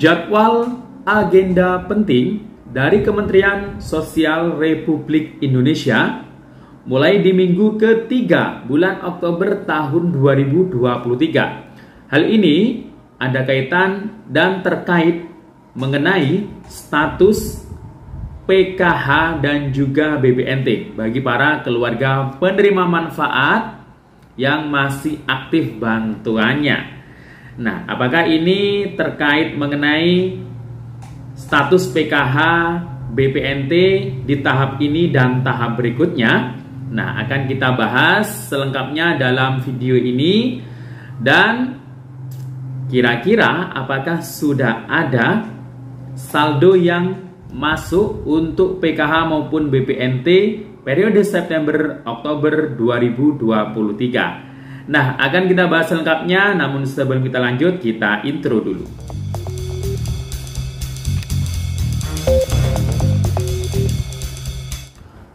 Jadwal agenda penting dari Kementerian Sosial Republik Indonesia mulai di minggu ketiga bulan Oktober tahun 2023. Hal ini ada kaitan dan terkait mengenai status PKH dan juga BPNT bagi para keluarga penerima manfaat yang masih aktif bantuannya. Nah, apakah ini terkait mengenai status PKH, BPNT di tahap ini dan tahap berikutnya? Nah, akan kita bahas selengkapnya dalam video ini. Dan kira-kira apakah sudah ada saldo yang masuk untuk PKH maupun BPNT periode September-Oktober 2023? Nah, akan kita bahas selengkapnya, namun sebelum kita lanjut, kita intro dulu.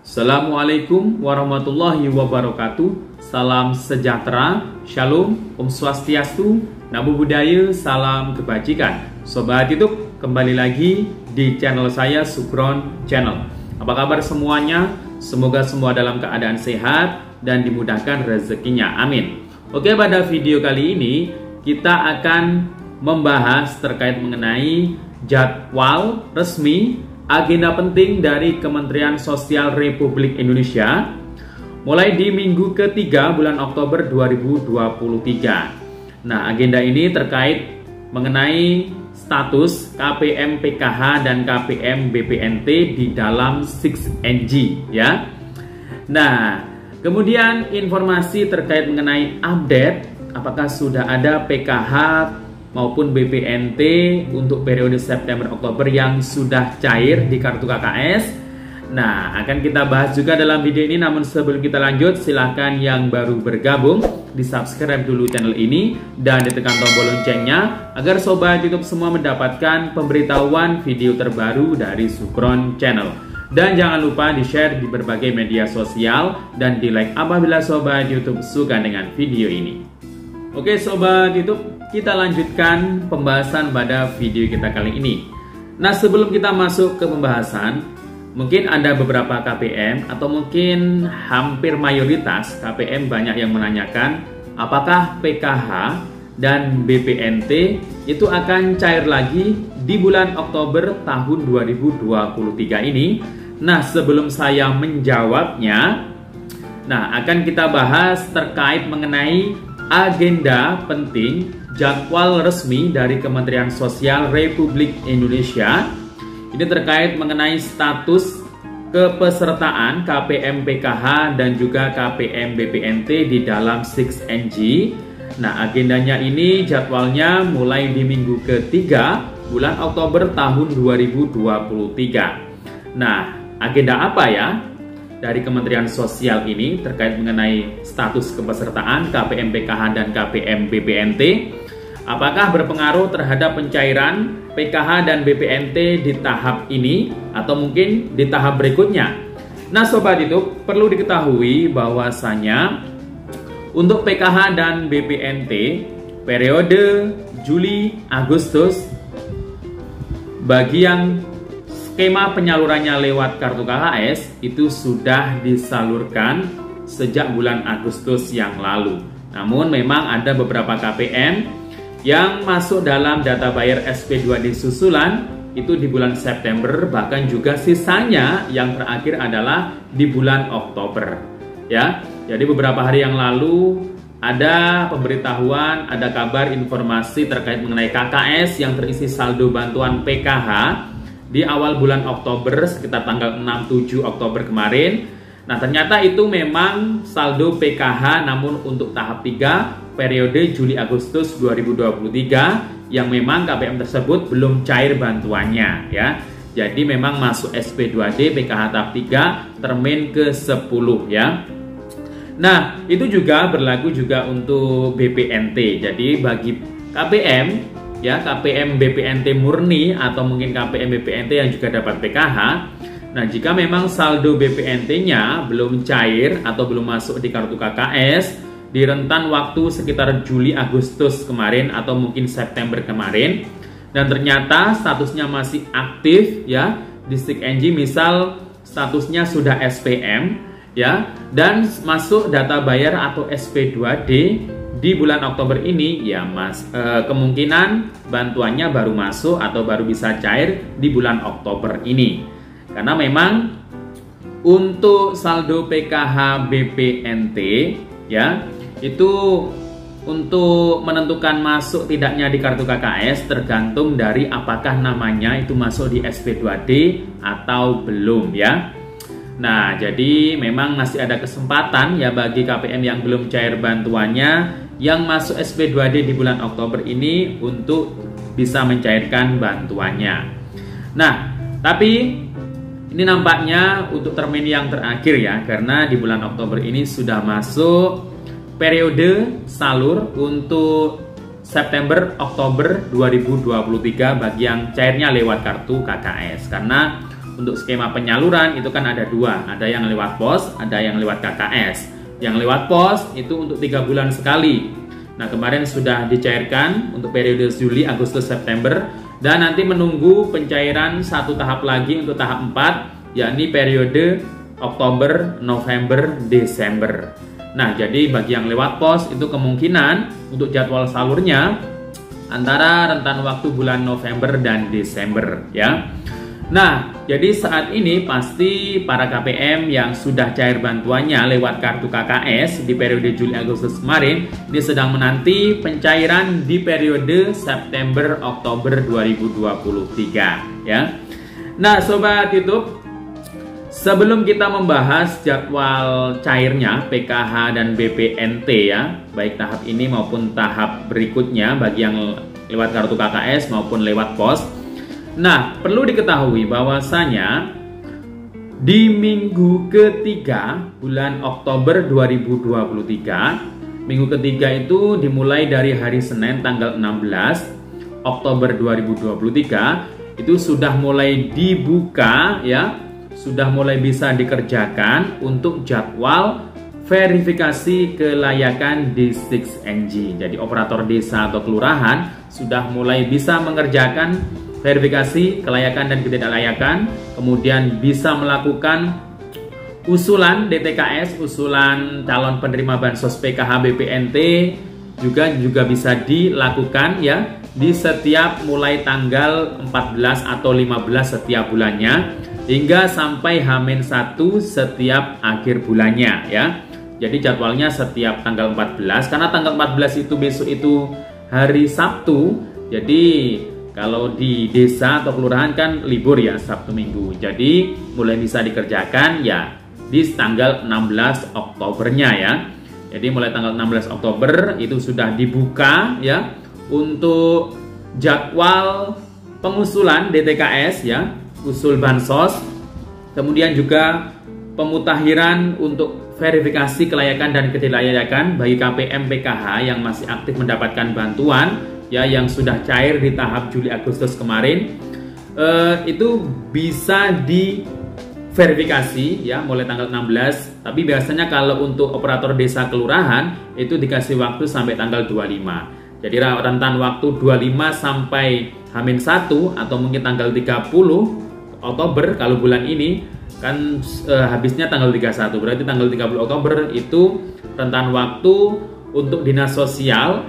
Assalamualaikum warahmatullahi wabarakatuh. Salam sejahtera, shalom, om swastiastu, namo buddhaya, salam kebajikan. Sobat YouTube, kembali lagi di channel saya, Sukron Channel. Apa kabar semuanya? Semoga semua dalam keadaan sehat dan dimudahkan rezekinya, amin. Oke, pada video kali ini kita akan membahas terkait mengenai jadwal resmi agenda penting dari Kementerian Sosial Republik Indonesia mulai di minggu ketiga bulan Oktober 2023. Nah, agenda ini terkait mengenai status KPM PKH dan KPM BPNT di dalam 6NG ya. Nah, kemudian informasi terkait mengenai update apakah sudah ada PKH maupun BPNT untuk periode September-Oktober yang sudah cair di kartu KKS. Nah, akan kita bahas juga dalam video ini, namun sebelum kita lanjut, silahkan yang baru bergabung di subscribe dulu channel ini dan ditekan tombol loncengnya agar sobat YouTube semua mendapatkan pemberitahuan video terbaru dari Sukron Channel. Dan jangan lupa di-share di berbagai media sosial dan di-like apabila sobat YouTube suka dengan video ini. Oke sobat YouTube, kita lanjutkan pembahasan pada video kita kali ini. Nah, sebelum kita masuk ke pembahasan, mungkin ada beberapa KPM atau mungkin hampir mayoritas KPM banyak yang menanyakan apakah PKH dan BPNT itu akan cair lagi di bulan Oktober tahun 2023 ini. Nah, sebelum saya menjawabnya, akan kita bahas terkait mengenai agenda penting jadwal resmi dari Kementerian Sosial Republik Indonesia. Ini terkait mengenai status kepesertaan KPM PKH dan juga KPM BPNT di dalam 6NG. Nah, agendanya ini jadwalnya mulai di minggu ketiga bulan Oktober tahun 2023. Nah, agenda apa ya dari Kementerian Sosial ini terkait mengenai status kepesertaan KPM PKH dan KPM BPNT? Apakah berpengaruh terhadap pencairan PKH dan BPNT di tahap ini atau mungkin di tahap berikutnya? Nah sobat itu perlu diketahui bahwasanya untuk PKH dan BPNT periode Juli Agustus bagi yang skema penyalurannya lewat kartu KKS itu sudah disalurkan sejak bulan Agustus yang lalu. Namun memang ada beberapa KPM yang masuk dalam data bayar SP2D susulan itu di bulan September, bahkan juga sisanya yang terakhir adalah di bulan Oktober ya. Jadi beberapa hari yang lalu ada pemberitahuan, ada kabar informasi terkait mengenai KKS yang terisi saldo bantuan PKH di awal bulan Oktober sekitar tanggal 6-7 Oktober kemarin. Nah, ternyata itu memang saldo PKH namun untuk tahap 3 periode Juli Agustus 2023 yang memang KPM tersebut belum cair bantuannya ya. Jadi memang masuk SP2D PKH tahap 3 termin ke-10 ya. Nah, itu juga berlaku juga untuk BPNT. Jadi bagi KPM ya, KPM BPNT murni atau mungkin KPM BPNT yang juga dapat PKH. Nah, jika memang saldo BPNT-nya belum cair atau belum masuk di kartu KKS di rentan waktu sekitar Juli Agustus kemarin atau mungkin September kemarin, dan ternyata statusnya masih aktif ya di Stick NG, misal statusnya sudah SPM ya, dan masuk data bayar atau SP2D di bulan Oktober ini ya kemungkinan bantuannya baru masuk atau baru bisa cair di bulan Oktober ini. Karena memang untuk saldo PKH BPNT ya, itu untuk menentukan masuk tidaknya di kartu KKS tergantung dari apakah namanya itu masuk di SP2D atau belum ya. Nah, jadi memang masih ada kesempatan ya bagi KPM yang belum cair bantuannya yang masuk SP2D di bulan Oktober ini untuk bisa mencairkan bantuannya. Nah, tapi ini nampaknya untuk termin yang terakhir ya, karena di bulan Oktober ini sudah masuk periode salur untuk September-Oktober 2023 bagi yang cairnya lewat kartu KKS. Karena untuk skema penyaluran itu kan ada dua, ada yang lewat pos, ada yang lewat KKS. Yang lewat pos itu untuk 3 bulan sekali. Nah, kemarin sudah dicairkan untuk periode Juli, Agustus, September, dan nanti menunggu pencairan satu tahap lagi untuk tahap 4, yakni periode Oktober, November, Desember. Nah, jadi bagi yang lewat pos itu kemungkinan untuk jadwal salurnya antara rentan waktu bulan November dan Desember ya. Nah, jadi saat ini pasti para KPM yang sudah cair bantuannya lewat kartu KKS di periode Juli Agustus kemarin ini sedang menanti pencairan di periode September Oktober 2023 ya. Nah, Sobat YouTube, sebelum kita membahas jadwal cairnya PKH dan BPNT ya, baik tahap ini maupun tahap berikutnya bagi yang lewat kartu KKS maupun lewat pos. Nah, perlu diketahui bahwasanya di minggu ketiga bulan Oktober 2023, minggu ketiga itu dimulai dari hari Senin tanggal 16 Oktober 2023, itu sudah mulai dibuka ya, sudah mulai bisa dikerjakan untuk jadwal verifikasi kelayakan di Stick NG. Jadi operator desa atau kelurahan sudah mulai bisa mengerjakan verifikasi kelayakan dan ketidaklayakan, kemudian bisa melakukan usulan DTKS, usulan calon penerima bansos PKH BPNT juga bisa dilakukan ya di setiap mulai tanggal 14 atau 15 setiap bulannya hingga sampai H-1 setiap akhir bulannya ya. Jadi jadwalnya setiap tanggal 14, karena tanggal 14 itu besok itu hari Sabtu. Jadi kalau di desa atau kelurahan kan libur ya Sabtu Minggu. Jadi mulai bisa dikerjakan ya di tanggal 16 Oktobernya ya. Jadi mulai tanggal 16 Oktober itu sudah dibuka ya untuk jadwal pengusulan DTKS ya, usul bansos. Kemudian juga pemutakhiran untuk verifikasi kelayakan dan ketidaklayakan bagi KPM PKH yang masih aktif mendapatkan bantuan ya, yang sudah cair di tahap Juli Agustus kemarin, itu bisa diverifikasi ya mulai tanggal 16. Tapi biasanya kalau untuk operator desa kelurahan itu dikasih waktu sampai tanggal 25. Jadi rentan waktu 25 sampai H-1 atau mungkin tanggal 30 Oktober kalau bulan ini kan habisnya tanggal 31. Berarti tanggal 30 Oktober itu rentan waktu untuk dinas sosial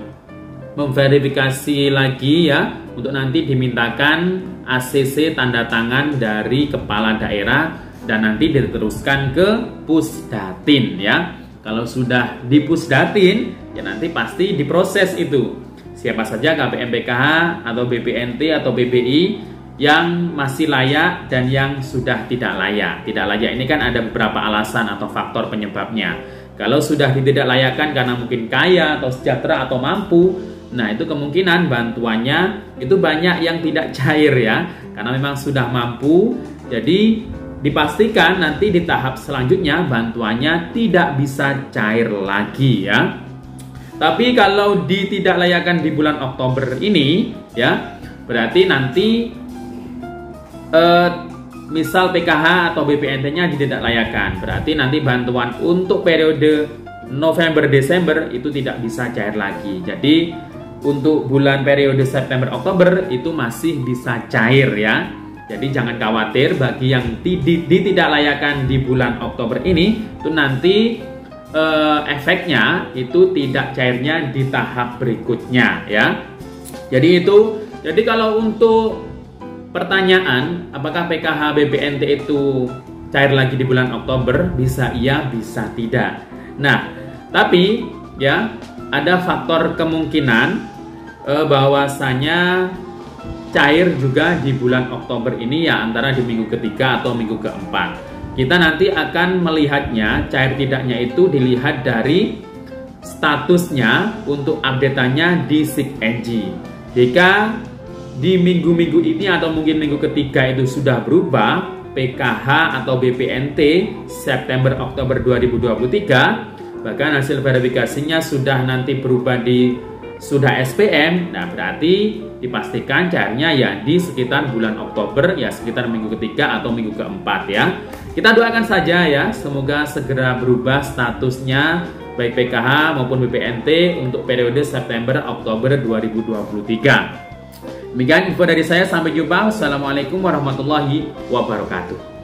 memverifikasi lagi ya, untuk nanti dimintakan ACC tanda tangan dari kepala daerah dan nanti diteruskan ke Pusdatin ya. Kalau sudah di Pusdatin ya nanti pasti diproses itu siapa saja KPM PKH atau BPNT atau BBI yang masih layak dan yang sudah tidak layak. Tidak layak ini kan ada beberapa alasan atau faktor penyebabnya. Kalau sudah ditidaklayakkan karena mungkin kaya atau sejahtera atau mampu, nah itu kemungkinan bantuannya itu banyak yang tidak cair ya, karena memang sudah mampu. Jadi dipastikan nanti di tahap selanjutnya bantuannya tidak bisa cair lagi ya. Tapi kalau ditidaklayakkan di bulan Oktober ini ya, berarti nanti misal PKH atau BPNT-nya ditidaklayakkan, berarti nanti bantuan untuk periode November Desember itu tidak bisa cair lagi. Jadi untuk bulan periode September Oktober itu masih bisa cair ya. Jadi jangan khawatir bagi yang tidak layakan di bulan Oktober ini itu nanti efeknya itu tidak cairnya di tahap berikutnya ya. Jadi kalau untuk pertanyaan apakah PKH BPNT itu cair lagi di bulan Oktober, bisa iya, bisa tidak. Nah, tapi ya ada faktor kemungkinan bahwasanya cair juga di bulan Oktober ini ya antara di minggu ketiga atau minggu keempat. Kita nanti akan melihatnya cair tidaknya itu dilihat dari statusnya untuk update-annya di SIG-NG. Jika di minggu-minggu ini atau mungkin minggu ketiga itu sudah berubah PKH atau BPNT September Oktober 2023, bahkan hasil verifikasinya sudah nanti berubah sudah SPM, nah berarti dipastikan cairnya ya di sekitar bulan Oktober, ya sekitar minggu ketiga atau minggu keempat ya. Kita doakan saja ya, semoga segera berubah statusnya baik PKH maupun BPNT untuk periode September Oktober 2023. Demikian info dari saya, sampai jumpa. Wassalamualaikum warahmatullahi wabarakatuh.